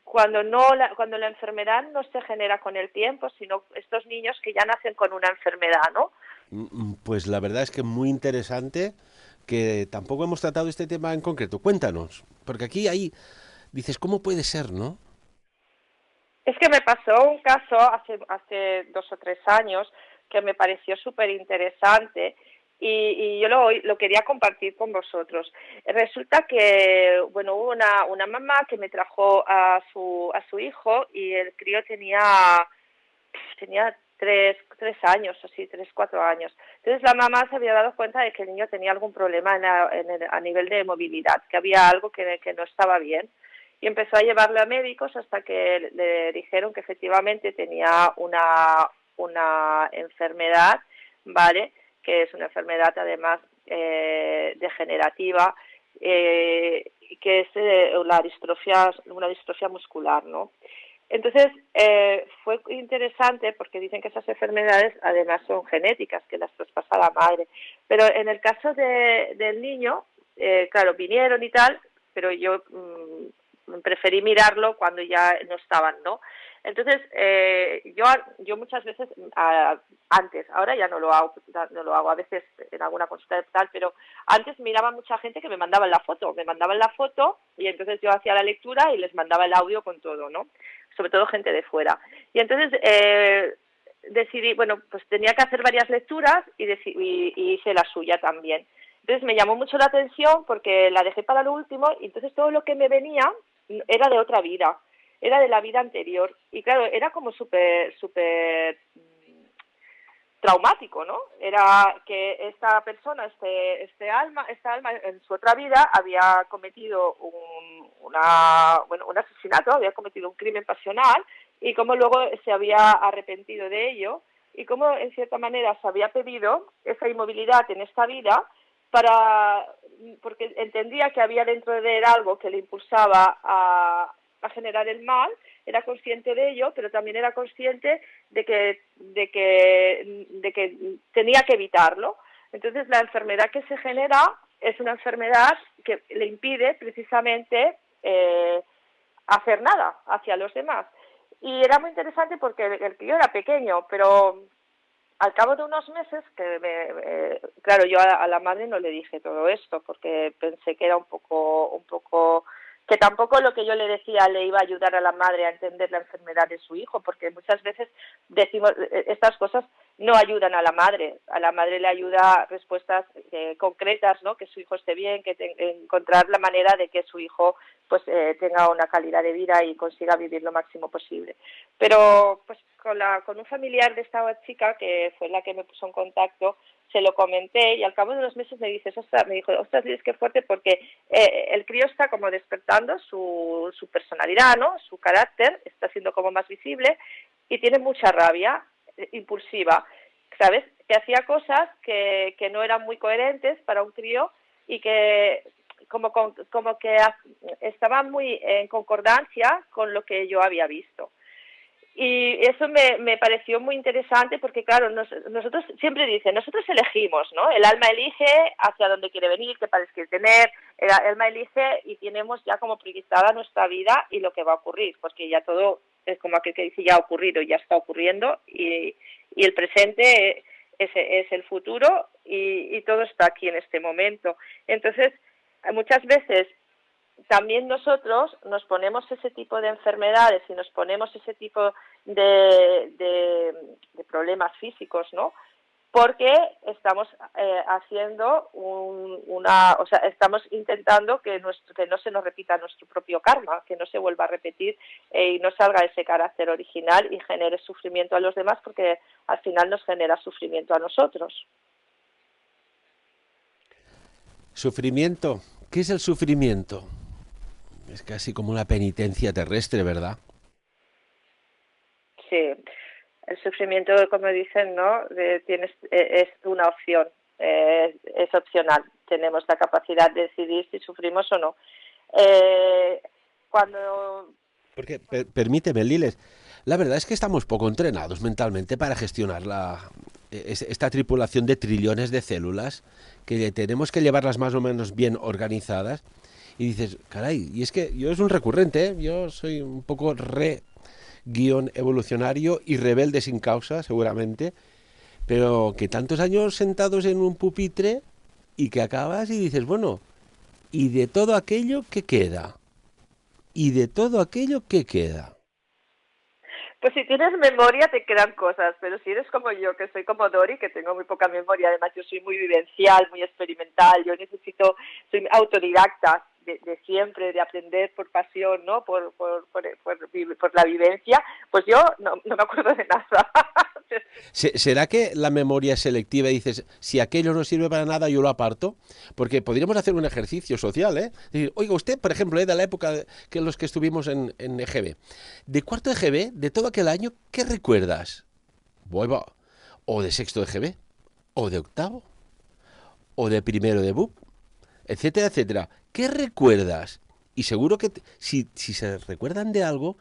Cuando la enfermedad no se genera con el tiempo, sino estos niños que ya nacen con una enfermedad, ¿no? Pues la verdad es que muy interesante, que tampoco hemos tratado este tema en concreto. Cuéntanos, porque aquí hay dices, ¿cómo puede ser, no? Es que me pasó un caso hace 2 o 3 años que me pareció súper interesante y yo lo quería compartir con vosotros. Resulta que, bueno, hubo una mamá que me trajo a su hijo y el crío tenía 3 años, así, 3, 4 años. Entonces la mamá se había dado cuenta de que el niño tenía algún problema a nivel de movilidad, que había algo que no estaba bien. Y empezó a llevarle a médicos hasta que le dijeron que efectivamente tenía una enfermedad, ¿vale? Que es una enfermedad además degenerativa, que es una distrofia muscular, ¿no? Entonces, fue interesante porque dicen que esas enfermedades además son genéticas, que las traspasa la madre. Pero en el caso del niño, claro, vinieron y tal, pero yo preferí mirarlo cuando ya no estaban, ¿no? Entonces, yo muchas veces, antes, ahora ya no lo hago, a veces en alguna consulta tal, pero antes miraba mucha gente que me mandaban la foto y entonces yo hacía la lectura y les mandaba el audio con todo, ¿no? Sobre todo gente de fuera. Y entonces decidí, bueno, pues tenía que hacer varias lecturas y hice la suya también. Entonces me llamó mucho la atención porque la dejé para lo último y entonces todo lo que me venía era de otra vida, era de la vida anterior. Y claro, era como súper traumático, ¿no? Era que esta persona, esta alma en su otra vida había cometido un asesinato, había cometido un crimen pasional y cómo luego se había arrepentido de ello y cómo en cierta manera se había pedido esa inmovilidad en esta vida porque entendía que había dentro de él algo que le impulsaba a generar el mal, era consciente de ello, pero también era consciente de que tenía que evitarlo. Entonces la enfermedad que se genera es una enfermedad que le impide precisamente hacer nada hacia los demás. Y era muy interesante porque el crío era pequeño, pero al cabo de unos meses, claro, yo a la madre no le dije todo esto porque pensé que era un poco que tampoco lo que yo le decía le iba a ayudar a la madre a entender la enfermedad de su hijo, porque muchas veces decimos estas cosas no ayudan a la madre le ayuda respuestas concretas, ¿no? Que su hijo esté bien, encontrar la manera de que su hijo pues tenga una calidad de vida y consiga vivir lo máximo posible. Pero pues con un familiar de esta chica, que fue la que me puso en contacto, se lo comenté y al cabo de unos meses me dijo, ostras, es que fuerte porque el crío está como despertando su personalidad, ¿no? Su carácter está siendo como más visible y tiene mucha rabia impulsiva, ¿sabes? Que hacía cosas que no eran muy coherentes para un crío y que como que estaban muy en concordancia con lo que yo había visto. Y eso me pareció muy interesante porque, claro, nosotros siempre dicen, nosotros elegimos, ¿no? El alma elige hacia dónde quiere venir, qué padres quiere tener, el alma elige y tenemos ya como proyectada nuestra vida y lo que va a ocurrir, porque ya todo es como aquel que dice ya ha ocurrido, ya está ocurriendo y el presente es el futuro y todo está aquí en este momento. Entonces, muchas veces también nosotros nos ponemos ese tipo de enfermedades y nos ponemos ese tipo de problemas físicos, ¿no? Porque estamos haciendo estamos intentando que no se nos repita nuestro propio karma, que no se vuelva a repetir y no salga ese carácter original y genere sufrimiento a los demás, porque al final nos genera sufrimiento a nosotros. Sufrimiento. ¿Qué es el sufrimiento? Es casi como una penitencia terrestre, ¿verdad? Sí, el sufrimiento, como dicen, ¿no? Es una opción, es opcional. Tenemos la capacidad de decidir si sufrimos o no. Cuando... Porque, permíteme, Liles, la verdad es que estamos poco entrenados mentalmente para gestionar esta tripulación de trillones de células, que tenemos que llevarlas más o menos bien organizadas. Y dices, caray, y es que yo es un recurrente, ¿eh? Yo soy un poco guión evolucionario y rebelde sin causa, seguramente, pero que tantos años sentados en un pupitre y que acabas y dices, bueno, ¿y de todo aquello qué queda? y de todo aquello, ¿qué queda? Pues si tienes memoria te quedan cosas, pero si eres como yo, que soy como Dori, que tengo muy poca memoria, además yo soy muy vivencial, muy experimental, yo soy autodidacta de siempre, de aprender por pasión, ¿no? Por la vivencia, pues yo no me acuerdo de nada. ¿Será que la memoria es selectiva y dices, si aquello no sirve para nada, yo lo aparto? Porque podríamos hacer un ejercicio social, ¿eh? Decir, oiga, usted, por ejemplo, de la época que los que estuvimos en EGB, de cuarto de EGB, de todo aquel año, ¿qué recuerdas? Vuelvo, o de sexto de EGB, o de octavo, o de primero de BUP, etcétera, etcétera. ¿Qué recuerdas? Y seguro que si se recuerdan de algo,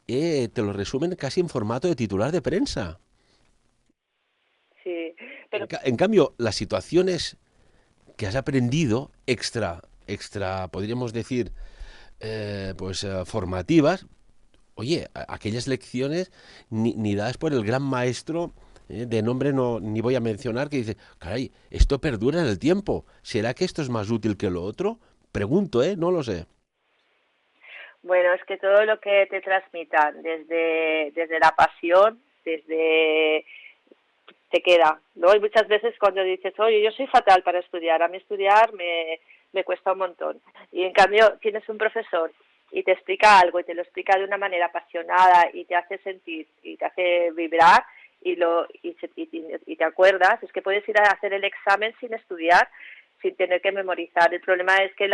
te lo resumen casi en formato de titular de prensa. Sí, pero En cambio, las situaciones que has aprendido podríamos decir, formativas, oye, aquellas lecciones ni dadas por el gran maestro, de nombre no ni voy a mencionar, que dice, caray, esto perdura en el tiempo. ¿Será que esto es más útil que lo otro? Pregunto, no lo sé. bueno, es que todo lo que te transmitan, desde la pasión, desde te queda, ¿no? Y muchas veces cuando dices, oye, yo soy fatal para estudiar, a mí estudiar me cuesta un montón. Y en cambio tienes un profesor y te explica algo y te lo explica de una manera apasionada y te hace sentir y te hace vibrar y te acuerdas, es que puedes ir a hacer el examen sin estudiar, sin tener que memorizar. El problema es que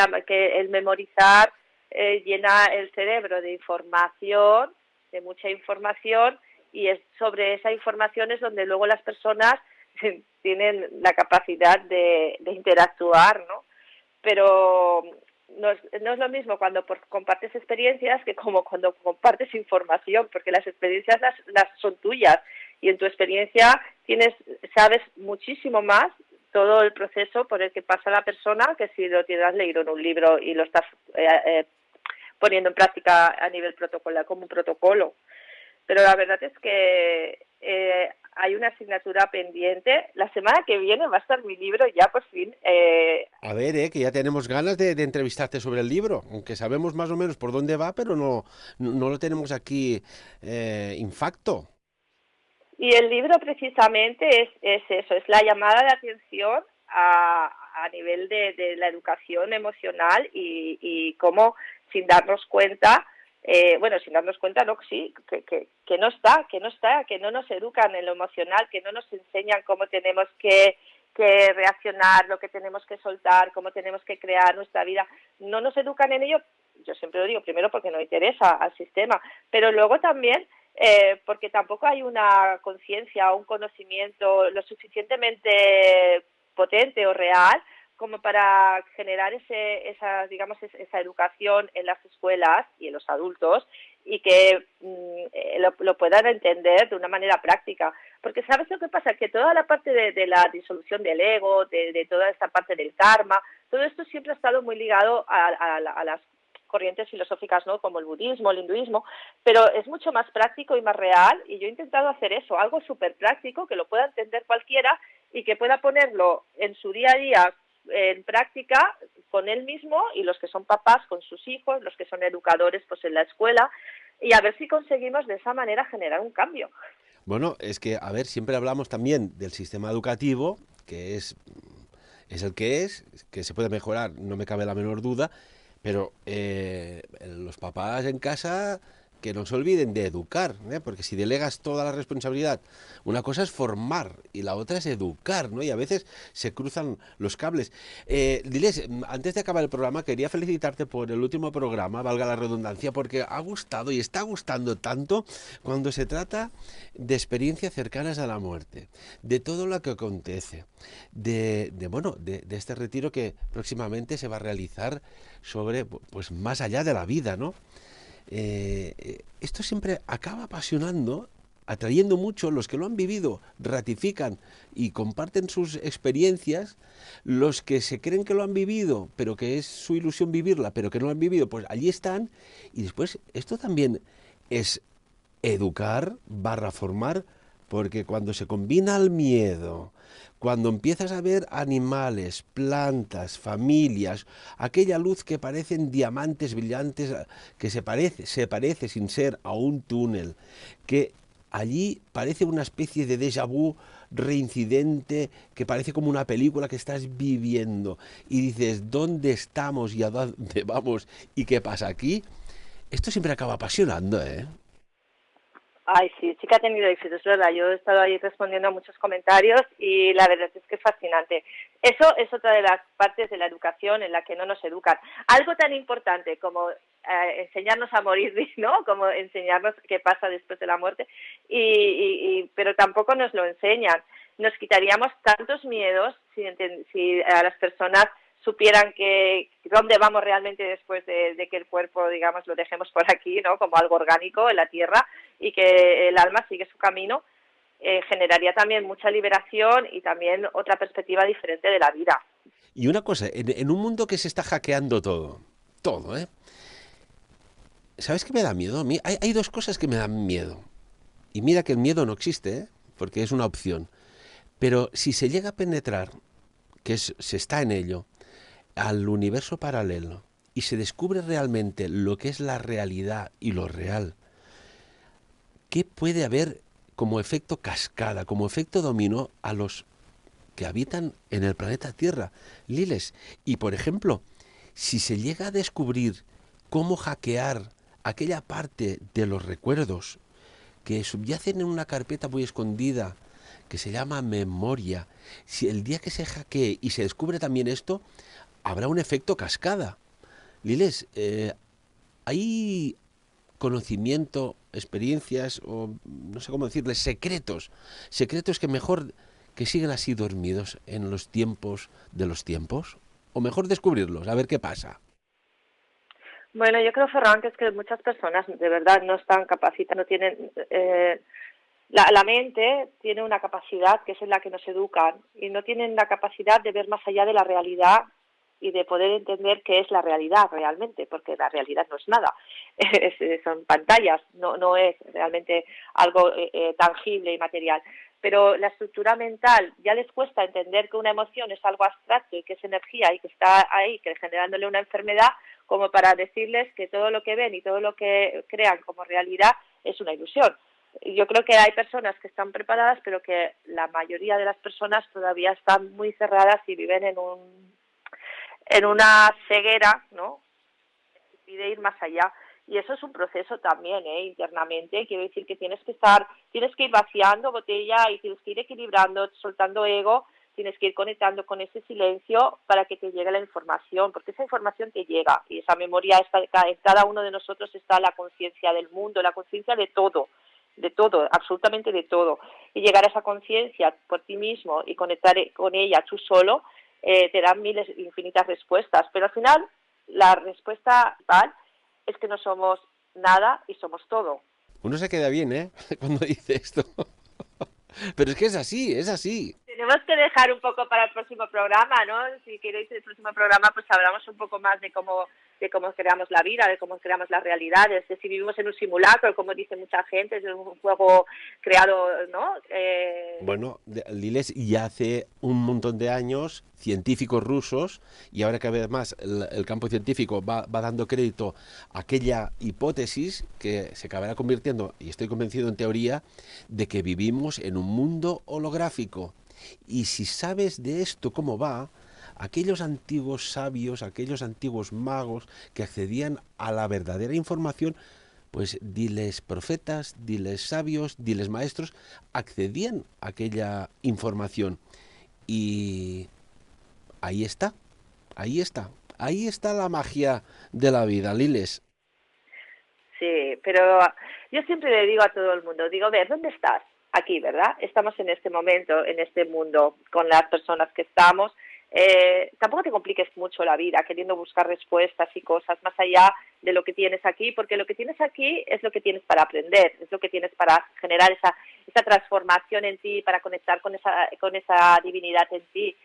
el memorizar llena el cerebro de información, de mucha información, y es sobre esa información es donde luego las personas tienen la capacidad de interactuar, ¿no? Pero no es lo mismo cuando compartes experiencias que como cuando compartes información, porque las experiencias las son tuyas y en tu experiencia sabes muchísimo más todo el proceso por el que pasa la persona que si lo tienes leído en un libro y lo estás poniendo en práctica a nivel protocolo, como un protocolo. Pero la verdad es que hay una asignatura pendiente. La semana que viene va a estar mi libro ya por fin. A ver, que ya tenemos ganas de entrevistarte sobre el libro, aunque sabemos más o menos por dónde va, pero no lo tenemos aquí infacto. Y el libro precisamente es eso, es la llamada de atención a nivel de la educación emocional y cómo sin darnos cuenta, sin darnos cuenta, no, sí, que no nos educan en lo emocional, que no nos enseñan cómo tenemos que reaccionar, lo que tenemos que soltar, cómo tenemos que crear nuestra vida. No nos educan en ello, yo siempre lo digo, primero porque no interesa al sistema, pero luego también porque tampoco hay una conciencia o un conocimiento lo suficientemente potente o real como para generar esa educación en las escuelas y en los adultos y que lo puedan entender de una manera práctica. Porque ¿sabes lo que pasa? Que toda la parte de la disolución del ego, de toda esta parte del karma, todo esto siempre ha estado muy ligado a las corrientes filosóficas, ¿no? Como el budismo, el hinduismo, pero es mucho más práctico y más real, y yo he intentado hacer eso, algo súper práctico, que lo pueda entender cualquiera y que pueda ponerlo en su día a día en práctica con él mismo y los que son papás con sus hijos, los que son educadores pues en la escuela, y a ver si conseguimos de esa manera generar un cambio. Bueno, es que, a ver, siempre hablamos también del sistema educativo, que es el que se puede mejorar, no me cabe la menor duda, pero los papás en casa que no se olviden de educar, porque si delegas toda la responsabilidad, una cosa es formar y la otra es educar, ¿no? Y a veces se cruzan los cables. Diles, antes de acabar el programa, quería felicitarte por el último programa, valga la redundancia, porque ha gustado y está gustando tanto cuando se trata de experiencias cercanas a la muerte, de todo lo que acontece, de este retiro que próximamente se va a realizar sobre, pues más allá de la vida, ¿no? Esto siempre acaba apasionando, atrayendo mucho los que lo han vivido, ratifican y comparten sus experiencias, los que se creen que lo han vivido, pero que es su ilusión vivirla, pero que no lo han vivido, pues allí están. Y después esto también es educar, barra formar porque cuando se combina el miedo, cuando empiezas a ver animales, plantas, familias, aquella luz que parecen diamantes brillantes, que se parece sin ser a un túnel, que allí parece una especie de déjà vu reincidente, que parece como una película que estás viviendo y dices, ¿dónde estamos y a dónde vamos y qué pasa aquí? Esto siempre acaba apasionando, ¿eh? Ay, sí, sí que ha tenido éxito, es verdad. Yo he estado ahí respondiendo a muchos comentarios y la verdad es que es fascinante. Eso es otra de las partes de la educación en la que no nos educan. Algo tan importante como enseñarnos a morir, ¿no? Como enseñarnos qué pasa después de la muerte, pero tampoco nos lo enseñan. Nos quitaríamos tantos miedos si a las personas supieran que dónde vamos realmente después de que el cuerpo, digamos, lo dejemos por aquí, ¿no? Como algo orgánico en la tierra y que el alma sigue su camino, generaría también mucha liberación y también otra perspectiva diferente de la vida. Y una cosa, en un mundo que se está hackeando todo, todo, ¿eh? ¿Sabes qué me da miedo a mí? Hay dos cosas que me dan miedo. Y mira que el miedo no existe, ¿eh? Porque es una opción. Pero si se llega a penetrar, se está en ello, al universo paralelo y se descubre realmente lo que es la realidad y lo real, ¿qué puede haber como efecto cascada, como efecto dominó a los que habitan en el planeta Tierra? Liles. Y por ejemplo, si se llega a descubrir cómo hackear aquella parte de los recuerdos que subyacen en una carpeta muy escondida que se llama memoria, si el día que se hackee y se descubre también esto, habrá un efecto cascada. Liles, hay conocimiento, experiencias o no sé cómo decirles, secretos, secretos que mejor que sigan así dormidos en los tiempos de los tiempos, o mejor descubrirlos, a ver qué pasa. Bueno, yo creo, Ferran, que es que muchas personas de verdad no están capacitadas, no tienen... la mente tiene una capacidad que es en la que nos educan y no tienen la capacidad de ver más allá de la realidad y de poder entender qué es la realidad realmente, porque la realidad no es nada, son pantallas, no es realmente algo tangible y material. Pero la estructura mental ya les cuesta entender que una emoción es algo abstracto y que es energía y que está ahí, que generándole una enfermedad, como para decirles que todo lo que ven y todo lo que crean como realidad es una ilusión. Yo creo que hay personas que están preparadas, pero que la mayoría de las personas todavía están muy cerradas y viven en una ceguera, ¿no? Que pide ir más allá. Y eso es un proceso también, internamente. Quiero decir que tienes que ir vaciando botella y tienes que ir equilibrando, soltando ego, tienes que ir conectando con ese silencio para que te llegue la información, porque esa información te llega y esa memoria está en cada uno de nosotros, está la conciencia del mundo, la conciencia de todo, absolutamente de todo. Y llegar a esa conciencia por ti mismo y conectar con ella tú solo, te dan miles, infinitas respuestas. Pero al final, la respuesta principal es que no somos nada y somos todo. Uno se queda bien, ¿eh? Cuando dice esto. Pero es que es así, es así. Tenemos que dejar un poco para el próximo programa, ¿no? Si queréis el próximo programa, pues hablamos un poco más de cómo creamos la vida, de cómo creamos las realidades, de si vivimos en un simulacro, como dice mucha gente, es un juego creado, ¿no? Bueno, Liles, ya hace un montón de años, científicos rusos, y ahora cada vez más el campo científico va dando crédito a aquella hipótesis que se acabará convirtiendo, y estoy convencido en teoría, de que vivimos en un mundo holográfico. Y si sabes de esto cómo va, aquellos antiguos sabios, aquellos antiguos magos que accedían a la verdadera información, pues diles profetas, diles sabios, diles maestros, accedían a aquella información. Y ahí está, ahí está, ahí está la magia de la vida, Liles. Sí, pero yo siempre le digo a todo el mundo, digo, ver, ¿dónde estás? Aquí, ¿verdad? Estamos en este momento, en este mundo, con las personas que estamos. Tampoco te compliques mucho la vida queriendo buscar respuestas y cosas más allá de lo que tienes aquí, porque lo que tienes aquí es lo que tienes para aprender, es lo que tienes para generar esa transformación en ti, para conectar con esa divinidad en ti.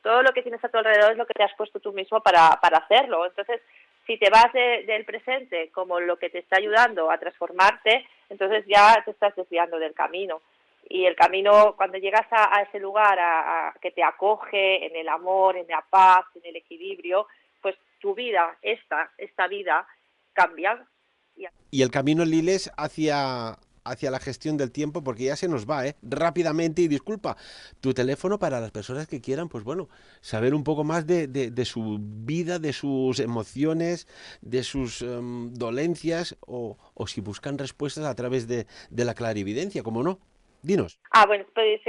Todo lo que tienes a tu alrededor es lo que te has puesto tú mismo para hacerlo. Entonces, si te vas del presente como lo que te está ayudando a transformarte, entonces ya te estás desviando del camino. Y el camino, cuando llegas a ese lugar a que te acoge en el amor, en la paz, en el equilibrio, pues tu vida, esta vida, cambia. Y el camino, Liles, hacia la gestión del tiempo, porque ya se nos va, rápidamente. Y disculpa, tu teléfono para las personas que quieran, pues bueno, saber un poco más de su vida, de sus emociones, de sus dolencias, o si buscan respuestas a través de la clarividencia, ¿cómo no? Dinos. Bueno, pues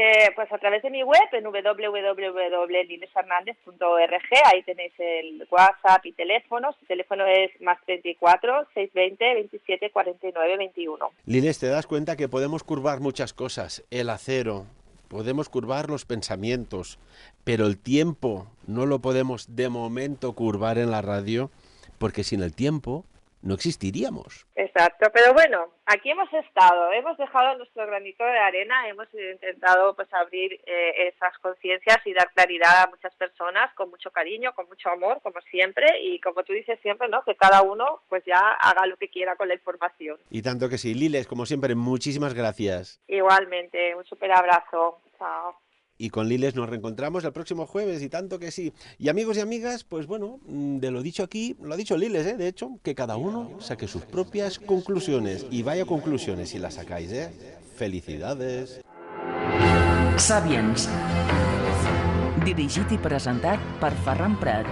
a través de mi web en www.lileshernandez.org, ahí tenéis el WhatsApp y teléfonos. El teléfono es +34 620 27 49 21. Liles, te das cuenta que podemos curvar muchas cosas, el acero, podemos curvar los pensamientos, pero el tiempo no lo podemos de momento curvar en la radio, porque sin el tiempo no existiríamos. Exacto, pero bueno, aquí hemos estado, hemos dejado nuestro granito de arena, hemos intentado pues abrir esas conciencias y dar claridad a muchas personas con mucho cariño, con mucho amor, como siempre, y como tú dices siempre, ¿no? Que cada uno pues ya haga lo que quiera con la información. Y tanto que sí. Liles, como siempre, muchísimas gracias. Igualmente, un súper abrazo. Chao. Y con Liles nos reencontramos el próximo jueves, y tanto que sí. Y amigos y amigas, pues bueno, de lo dicho aquí, lo ha dicho Liles, de hecho, que cada uno saque sus propias conclusiones. Y vaya conclusiones si las sacáis, Felicidades. Sapiens. Dirigit i presentat per Ferran Prat.